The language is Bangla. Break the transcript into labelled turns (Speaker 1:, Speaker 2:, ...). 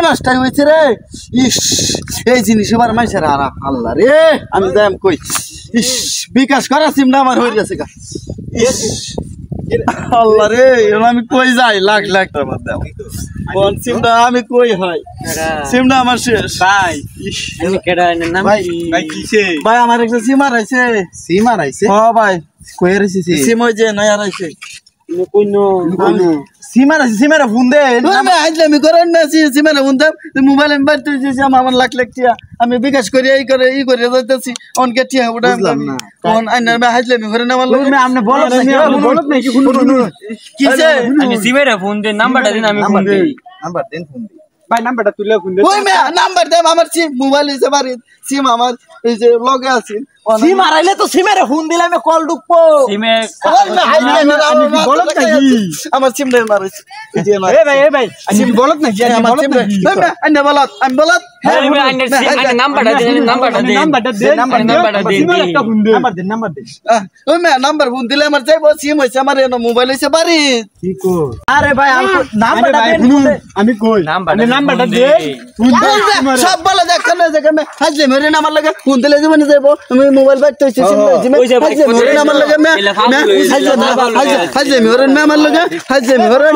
Speaker 1: নষ্ট হয়েছে রে ইস এই জিনিস এবার মাইছে রে আল্লাহ রে আমি যাই কই ইস বিকাশ করা সিমটা আমার হয়ে গেছে গা আল্লাহ রে আমি কই যাই লাখ লাখ টাকা দাও কোন সিমটা আমি কই হয় সিমটা আমার শেষ ভাই
Speaker 2: আমি কেডা নাম
Speaker 1: ভাই কিছে ভাই আমার একটা সিম হারাইছে হ্যাঁ ভাই কই হারাইছে সিম ওই যে নয়া হারাইছে
Speaker 2: কইনো
Speaker 1: সিমারা ফোন দে আমি আইলামি করেন না সিমারা ফোন দে মোবাইল আমি বাইতে দিয়েছি আমার লাখ লাখ টিয়া আমি বিকাশ করি এই করে যাইতেছি অনকে টিয়া ওটা কোন আইনা আমি আইলামি করে না আমার লোক
Speaker 2: আপনি বলত না কি
Speaker 1: কিছে
Speaker 2: আমি সিমেরে ফোন দে নাম্বারটা দিন আমি ফোন দেই
Speaker 1: নাম্বার দেন ফোন দে
Speaker 2: ভাই নাম্বারটা তুলে ফোন দে
Speaker 1: ওই মে নাম্বার দে আমার সিম মোবাইল হইছে বাড়ি সিম আমার এই যে লগে আছে সিম হারাইলে তো সিমেরে ফোন দিলে আমি কল ঢুকবো সিমে বলত না কি আমার সিম দে মারিস এই যে আমার
Speaker 2: এ ভাই আমি বলত না কি
Speaker 1: আমার সিম দে আমি বলত
Speaker 2: হ্যাঁ আমি নাম্বারটা দে নাম্বারটা দে নাম্বার দে
Speaker 1: ওই মে নাম্বার ফোন দিলে আমার যাইবো সিম হইছে আমার এনো মোবাইল হইছে বাড়ি
Speaker 2: কি কো
Speaker 1: আরে ভাই নাম্বারটা দে
Speaker 2: আমি কই নাম্বারটা দে
Speaker 1: সব বলে দেখেন যেখানে হাজলে মেরে আমার লাগে ফোন দিলে জীবনে যাইবো আমি মোবাইল বাইতে হইছে সিম হাজলে মেরে আমার লাগে হাজলে মেরে আমার লাগে হাজলে মেরে